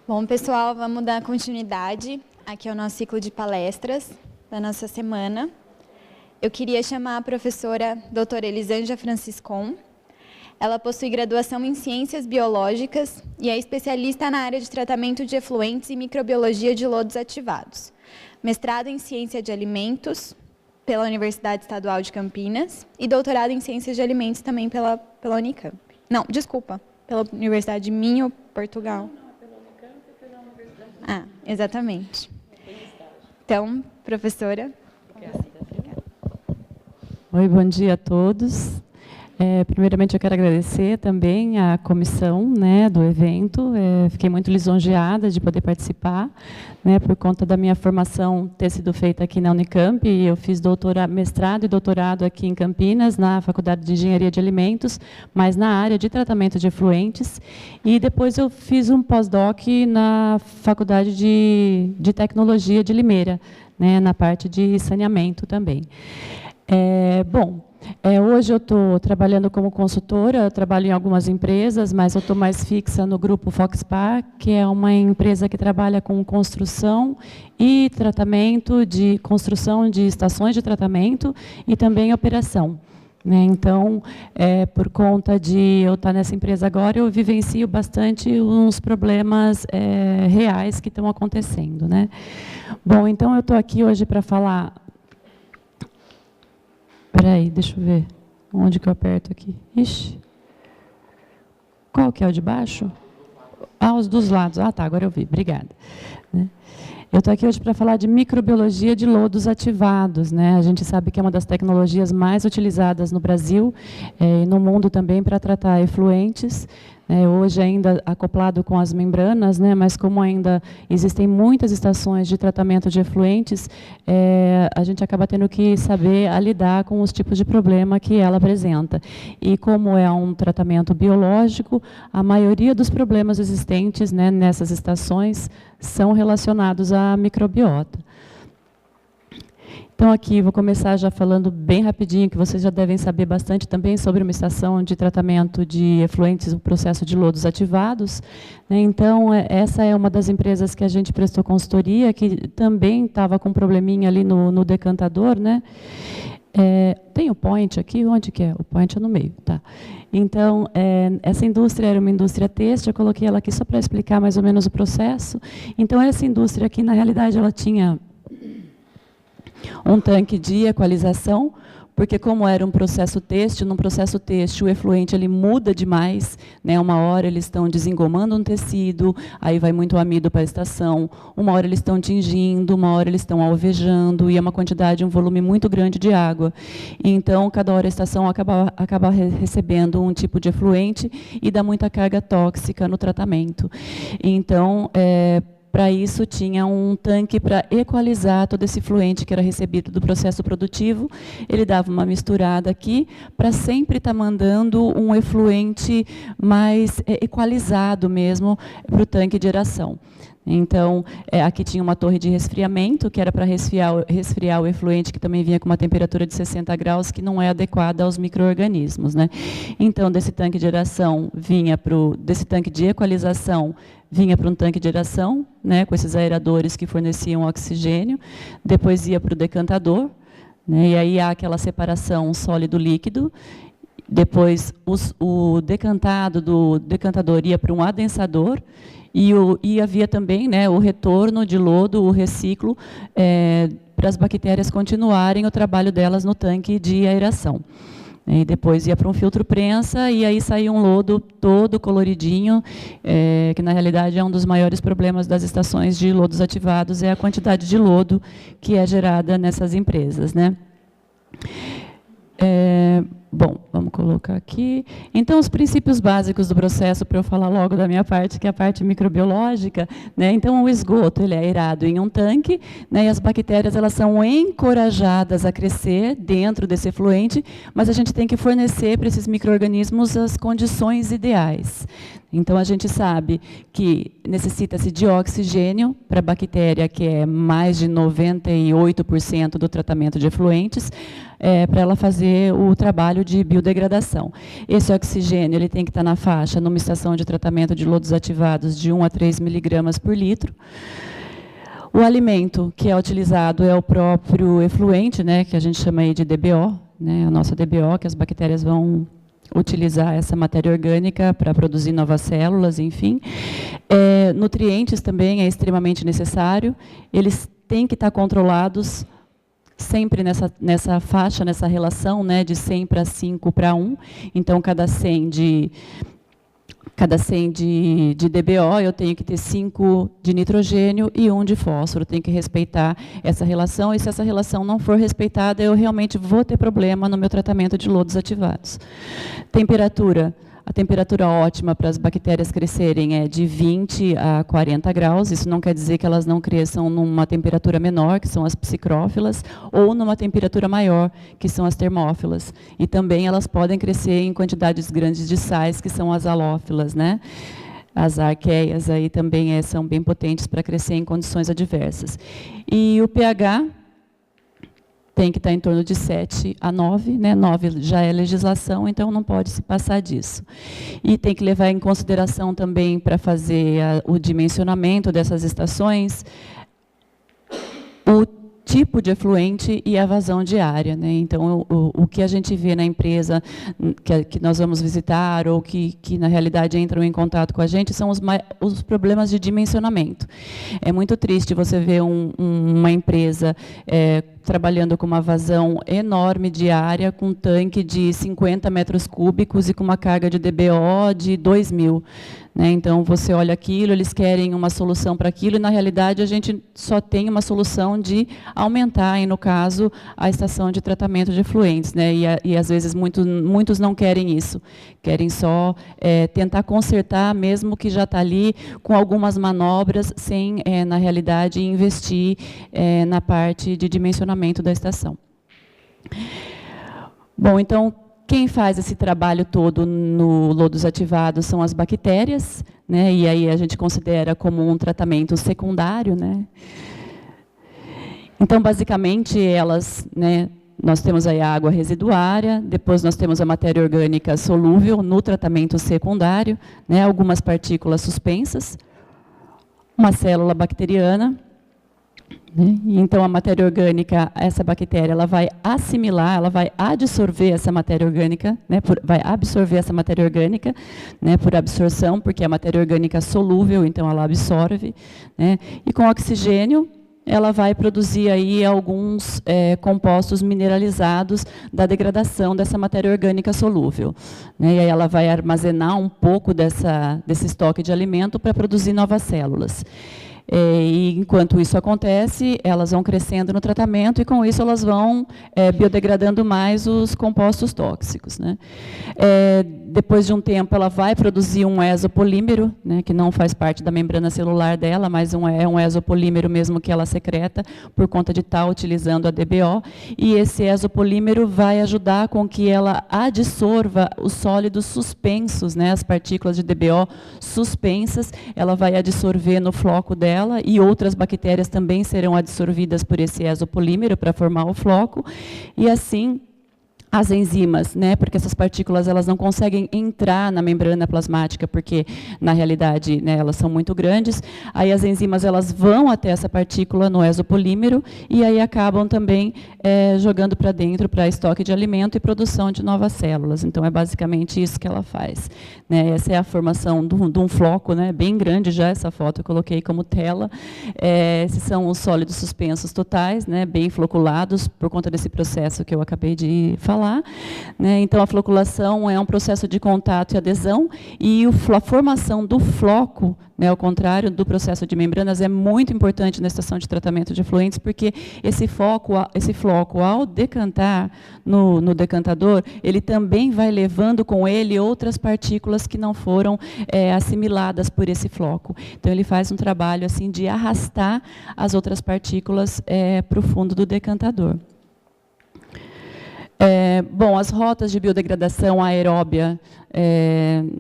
Bom, pessoal, vamos dar continuidade aqui ao nosso ciclo de palestras da nossa semana. Eu queria chamar a professora doutora Elisângela Franciscon. Ela possui graduação em Ciências Biológicas e é especialista na área de tratamento de efluentes e microbiologia de lodos ativados. Mestrado em Ciência de Alimentos pela Universidade Estadual de Campinas e doutorado em Ciências de Alimentos também pela Unicamp. Não, desculpa, pela Universidade de Minho, Portugal. Ah, exatamente. Então, professora. Obrigada. Oi, bom dia a todos. Primeiramente, eu quero agradecer também à comissão, do evento. Fiquei muito lisonjeada de poder participar, por conta da minha formação ter sido feita aqui na Unicamp. Eu fiz mestrado e doutorado aqui em Campinas, na Faculdade de Engenharia de Alimentos, mas na área de tratamento de efluentes. E depois eu fiz um pós-doc na Faculdade de Tecnologia de Limeira, na parte de saneamento também. Hoje eu estou trabalhando como consultora, trabalho em algumas empresas, mas eu estou mais fixa no grupo Foxpar, que é uma empresa que trabalha com construção e tratamento de construção de estações de tratamento e também operação. Então, por conta de eu estar nessa empresa agora, eu vivencio bastante uns problemas reais que estão acontecendo. Bom, então eu estou aqui hoje para falar... Espera aí, deixa eu ver. Onde que eu aperto aqui? Ixi. Qual que é o de baixo? Ah, os dos lados. Ah, tá, agora eu vi. Obrigada. Eu estou aqui hoje para falar de microbiologia de lodos ativados. A gente sabe que é uma das tecnologias mais utilizadas no Brasil e no mundo também para tratar efluentes. Hoje ainda acoplado com as membranas, mas como ainda existem muitas estações de tratamento de efluentes, a gente acaba tendo que saber lidar com os tipos de problema que ela apresenta. E como é um tratamento biológico, a maioria dos problemas existentes nessas estações são relacionados à microbiota. Então, aqui, vou começar já falando bem rapidinho, que vocês já devem saber bastante também sobre uma estação de tratamento de efluentes, o processo de lodos ativados. Então, essa é uma das empresas que a gente prestou consultoria, que também estava com um probleminha ali no decantador. Tem o point aqui? Onde que é? O point é no meio, tá. Então, essa indústria era uma indústria têxtil, eu coloquei ela aqui só para explicar mais ou menos o processo. Então, essa indústria aqui, na realidade, ela tinha um tanque de equalização, porque como era um processo têxtil, num processo têxtil o efluente ele muda demais, uma hora eles estão desengomando um tecido, aí vai muito amido para a estação, uma hora eles estão tingindo, uma hora eles estão alvejando, e é uma quantidade, um volume muito grande de água. Então, cada hora a estação acaba recebendo um tipo de efluente e dá muita carga tóxica no tratamento. Então, para isso, tinha um tanque para equalizar todo esse efluente que era recebido do processo produtivo. Ele dava uma misturada aqui para sempre estar mandando um efluente mais equalizado mesmo para o tanque de aeração. Então, aqui tinha uma torre de resfriamento, que era para resfriar o efluente, que também vinha com uma temperatura de 60 graus, que não é adequada aos micro-organismos. Então, desse tanque de aeração, desse tanque de equalização, vinha para um tanque de aeração, com esses aeradores que forneciam oxigênio, depois ia para o decantador, e aí há aquela separação sólido-líquido, depois o decantado do decantador ia para um adensador, e havia também o retorno de lodo, o reciclo, para as bactérias continuarem o trabalho delas no tanque de aeração. E depois ia para um filtro prensa, e aí saía um lodo todo coloridinho, que na realidade é um dos maiores problemas das estações de lodos ativados, é a quantidade de lodo que é gerada nessas empresas. Bom, vamos colocar aqui. Então, os princípios básicos do processo, para eu falar logo da minha parte, que é a parte microbiológica. Então, o esgoto ele é aerado em um tanque, e as bactérias elas são encorajadas a crescer dentro desse efluente, mas a gente tem que fornecer para esses micro-organismos as condições ideais. Então, a gente sabe que necessita-se de oxigênio para a bactéria, que é mais de 98% do tratamento de efluentes, para ela fazer o trabalho trabalho de biodegradação. Esse oxigênio ele tem que estar na faixa, numa estação de tratamento de lodos ativados, de 1 a 3 miligramas por litro. O alimento que é utilizado é o próprio efluente, né, que a gente chama aí de DBO, né, a nossa DBO, que as bactérias vão utilizar essa matéria orgânica para produzir novas células, enfim. Nutrientes também é extremamente necessário, eles têm que estar controlados sempre nessa faixa, nessa relação, né, de 100 para 5 para 1. Então, cada 100 de DBO, eu tenho que ter 5 de nitrogênio e 1 de fósforo. Eu tenho que respeitar essa relação, e se essa relação não for respeitada, eu realmente vou ter problema no meu tratamento de lodos ativados. Temperatura. A temperatura ótima para as bactérias crescerem é de 20 a 40 graus. Isso não quer dizer que elas não cresçam numa temperatura menor, que são as psicrófilas, ou numa temperatura maior, que são as termófilas. E também elas podem crescer em quantidades grandes de sais, que são as halófilas, né? As arqueias aí também são bem potentes para crescer em condições adversas. E o pH tem que estar em torno de 7 a 9, né? 9 já é legislação, então não pode se passar disso. E tem que levar em consideração também, para fazer o dimensionamento dessas estações, o tipo de efluente e a vazão diária, né? Então, o que a gente vê na empresa que nós vamos visitar, ou que na realidade entram em contato com a gente, são os problemas de dimensionamento. É muito triste você ver uma empresa trabalhando com uma vazão enorme diária, com um tanque de 50 metros cúbicos e com uma carga de DBO de 2.000. Né? Então, você olha aquilo, eles querem uma solução para aquilo, e, na realidade, a gente só tem uma solução de aumentar, e, no caso, a estação de tratamento de efluentes. Né? E às vezes, muitos não querem isso. Querem só tentar consertar, mesmo que já está ali, com algumas manobras, sem, na realidade, investir na parte de dimensionamento da estação. Bom, então, quem faz esse trabalho todo no lodos ativados são as bactérias, né? E aí a gente considera como um tratamento secundário, né? Então, basicamente, elas, né, nós temos aí a água residuária, depois nós temos a matéria orgânica solúvel no tratamento secundário, né, algumas partículas suspensas, uma célula bacteriana. Então, a matéria orgânica, essa bactéria, ela vai assimilar, ela vai absorver essa matéria orgânica, né, vai absorver essa matéria orgânica, né, por absorção, porque a matéria orgânica é solúvel, então ela absorve, né, e com oxigênio, ela vai produzir aí alguns compostos mineralizados da degradação dessa matéria orgânica solúvel. Né, e aí ela vai armazenar um pouco desse estoque de alimento para produzir novas células. E, enquanto isso acontece, elas vão crescendo no tratamento, e com isso elas vão biodegradando mais os compostos tóxicos. Né? Depois de um tempo, ela vai produzir um exopolímero, né, que não faz parte da membrana celular dela, mas é um exopolímero mesmo que ela secreta, por conta de estar utilizando a DBO, e esse exopolímero vai ajudar com que ela adsorva os sólidos suspensos, né, as partículas de DBO suspensas, ela vai adsorver no floco dela, e outras bactérias também serão adsorvidas por esse exopolímero para formar o floco, e assim as enzimas, né, porque essas partículas elas não conseguem entrar na membrana plasmática, porque, na realidade, né, elas são muito grandes, aí as enzimas elas vão até essa partícula no exopolímero, e aí acabam também jogando para dentro, para estoque de alimento e produção de novas células. Então, é basicamente isso que ela faz. Né? Essa é a formação de um floco, né, bem grande já, essa foto eu coloquei como tela. Esses são os sólidos suspensos totais, né, bem floculados, por conta desse processo que eu acabei de falar. Né? Então, a floculação é um processo de contato e adesão, e a formação do floco, né, ao contrário do processo de membranas, é muito importante na estação de tratamento de efluentes, porque esse floco, ao decantar no decantador, ele também vai levando com ele outras partículas que não foram assimiladas por esse floco. Então, ele faz um trabalho assim de arrastar as outras partículas para o fundo do decantador. Bom, as rotas de biodegradação aeróbia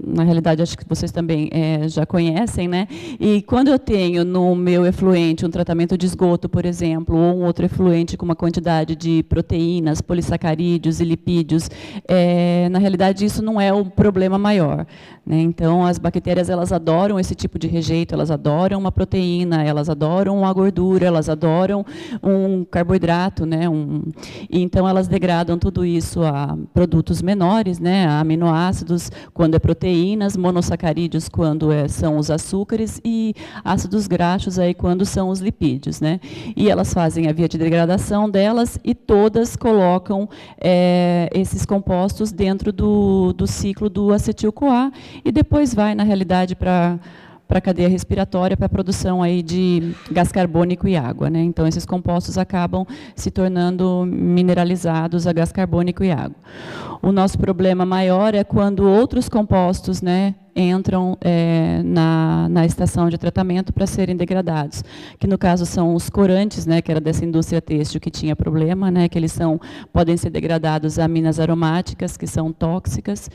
na realidade, acho que vocês também já conhecem, né? E quando eu tenho no meu efluente um tratamento de esgoto, por exemplo, ou um outro efluente com uma quantidade de proteínas, polissacarídeos e lipídios, na realidade, isso não é o problema maior, né? Então, as bactérias, elas adoram esse tipo de rejeito, elas adoram uma proteína, elas adoram uma gordura, elas adoram um carboidrato, né? E então, elas degradam tudo isso a produtos menores, né? A aminoácidos, quando é proteínas, monossacarídeos, quando são os açúcares, e ácidos graxos, aí, quando são os lipídios, né? E elas fazem a via de degradação delas e todas colocam esses compostos dentro do ciclo do acetil-CoA e depois vai, na realidade, para a cadeia respiratória, para a produção aí de gás carbônico e água, né? Então, esses compostos acabam se tornando mineralizados a gás carbônico e água. O nosso problema maior é quando outros compostos, né, entram na estação de tratamento para serem degradados, que no caso são os corantes, né, que era dessa indústria têxtil que tinha problema, né, que eles podem ser degradados a aminas aromáticas, que são tóxicas.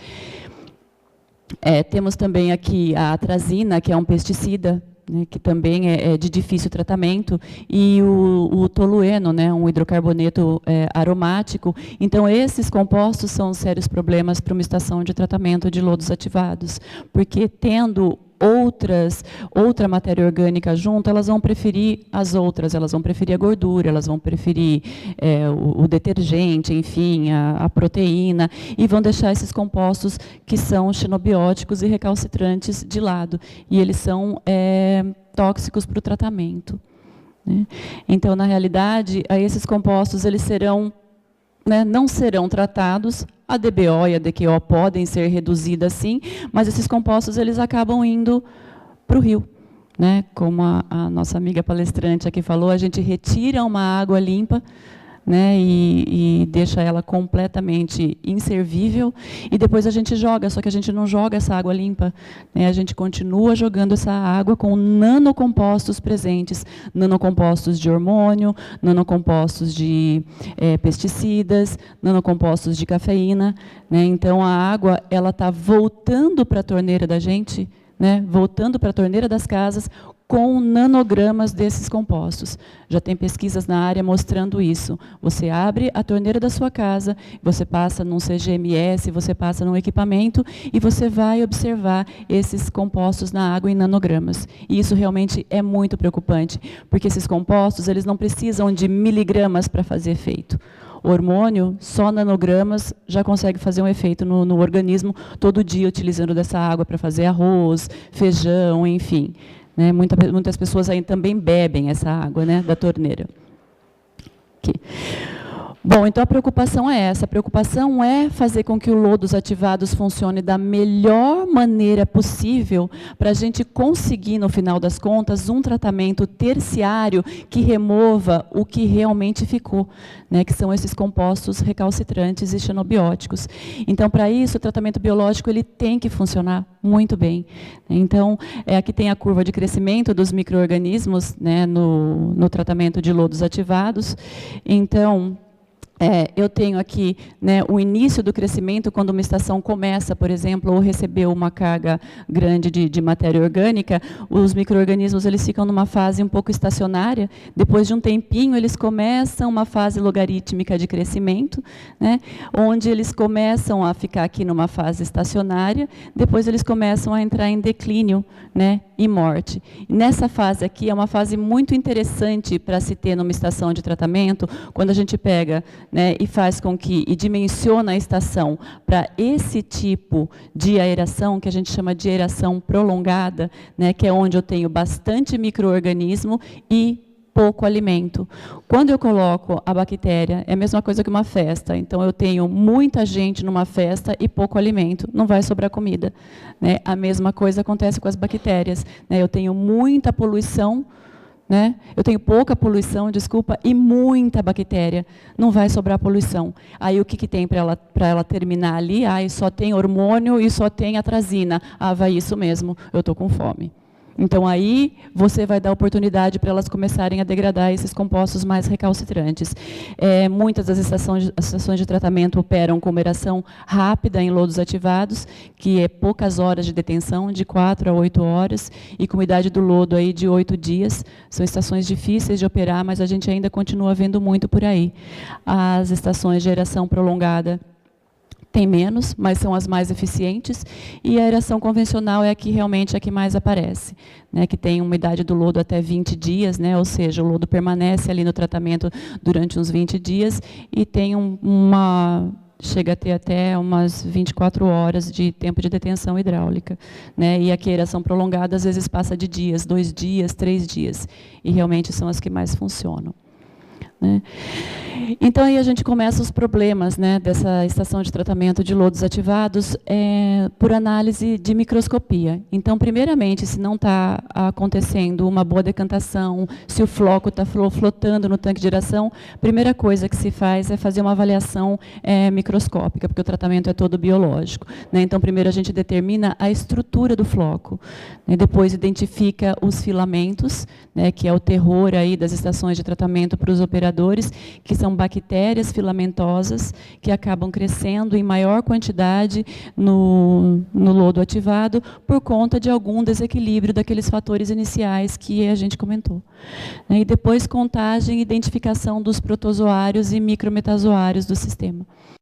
Temos também aqui a atrazina, que é um pesticida, né, que também é de difícil tratamento, e o tolueno, né, um hidrocarboneto aromático. Então, esses compostos são sérios problemas para uma estação de tratamento de lodos ativados, porque tendo outra matéria orgânica junto, elas vão preferir as outras, elas vão preferir a gordura, elas vão preferir o detergente, enfim, a proteína, e vão deixar esses compostos que são xenobióticos e recalcitrantes de lado. E eles são tóxicos para o tratamento, né? Então, na realidade, esses compostos eles serão, né, não serão tratados. A DBO e a DQO podem ser reduzidas, sim, mas esses compostos eles acabam indo para o rio, né? Como a nossa amiga palestrante aqui falou, a gente retira uma água limpa, né, e deixa ela completamente inservível, e depois a gente joga, só que a gente não joga essa água limpa, né, a gente continua jogando essa água com nanocompostos presentes, nanocompostos de hormônio, nanocompostos de pesticidas, nanocompostos de cafeína, né, então a água ela está voltando para a torneira da gente, né, voltando para a torneira das casas, com nanogramas desses compostos. Já tem pesquisas na área mostrando isso. Você abre a torneira da sua casa, você passa num CGMS, você passa num equipamento e você vai observar esses compostos na água em nanogramas. E isso realmente é muito preocupante, porque esses compostos eles não precisam de miligramas para fazer efeito. O hormônio, só nanogramas, já consegue fazer um efeito no organismo, todo dia utilizando dessa água para fazer arroz, feijão, enfim. Né, muitas pessoas aí também bebem essa água, né, da torneira. Aqui. Bom, então a preocupação é essa. A preocupação é fazer com que o lodos ativados funcione da melhor maneira possível para a gente conseguir, no final das contas, um tratamento terciário que remova o que realmente ficou, né, que são esses compostos recalcitrantes e xenobióticos. Então, para isso, o tratamento biológico ele tem que funcionar muito bem. Então, aqui tem a curva de crescimento dos micro-organismos, né, no tratamento de lodos ativados. Então, eu tenho aqui, né, o início do crescimento, quando uma estação começa, por exemplo, ou recebeu uma carga grande de matéria orgânica, os micro-organismos eles ficam numa fase um pouco estacionária, depois de um tempinho eles começam uma fase logarítmica de crescimento, né, onde eles começam a ficar aqui numa fase estacionária, depois eles começam a entrar em declínio, né, e morte. E nessa fase aqui é uma fase muito interessante para se ter numa estação de tratamento, quando a gente pega, né, e faz com que, e dimensiona a estação para esse tipo de aeração, que a gente chama de aeração prolongada, né, que é onde eu tenho bastante micro-organismo e pouco alimento. Quando eu coloco a bactéria, é a mesma coisa que uma festa. Então, eu tenho muita gente numa festa e pouco alimento. Não vai sobrar comida, né? A mesma coisa acontece com as bactérias, né? Eu tenho muita poluição, né? Eu tenho pouca poluição, desculpa, e muita bactéria. Não vai sobrar poluição. Aí, o que tem para ela terminar ali? Só tem hormônio e só tem atrazina. Vai isso mesmo, eu estou com fome. Então, aí, você vai dar oportunidade para elas começarem a degradar esses compostos mais recalcitrantes. Muitas das estações de tratamento operam com operação rápida em lodos ativados, que é poucas horas de detenção, de 4 a 8 horas, e com umidade do lodo aí de 8 dias. São estações difíceis de operar, mas a gente ainda continua vendo muito por aí. As estações de aeração prolongada tem menos, mas são as mais eficientes, e a aeração convencional é aqui realmente a que mais aparece, né, que tem umidade do lodo até 20 dias, né, ou seja, o lodo permanece ali no tratamento durante uns 20 dias e tem chega a ter até umas 24 horas de tempo de detenção hidráulica, né, e aqui a aeração prolongada às vezes passa de dias, 2 dias, 3 dias, e realmente são as que mais funcionam. Né? Então, aí a gente começa os problemas, né, dessa estação de tratamento de lodos ativados por análise de microscopia. Então, primeiramente, se não está acontecendo uma boa decantação, se o floco está flotando no tanque de aeração, a primeira coisa que se faz é fazer uma avaliação microscópica, porque o tratamento é todo biológico. Né? Então, primeiro a gente determina a estrutura do floco, né? Depois identifica os filamentos, né, que é o terror aí das estações de tratamento para os operadores, que são bactérias filamentosas que acabam crescendo em maior quantidade no lodo ativado por conta de algum desequilíbrio daqueles fatores iniciais que a gente comentou. E depois contagem e identificação dos protozoários e micrometazoários do sistema.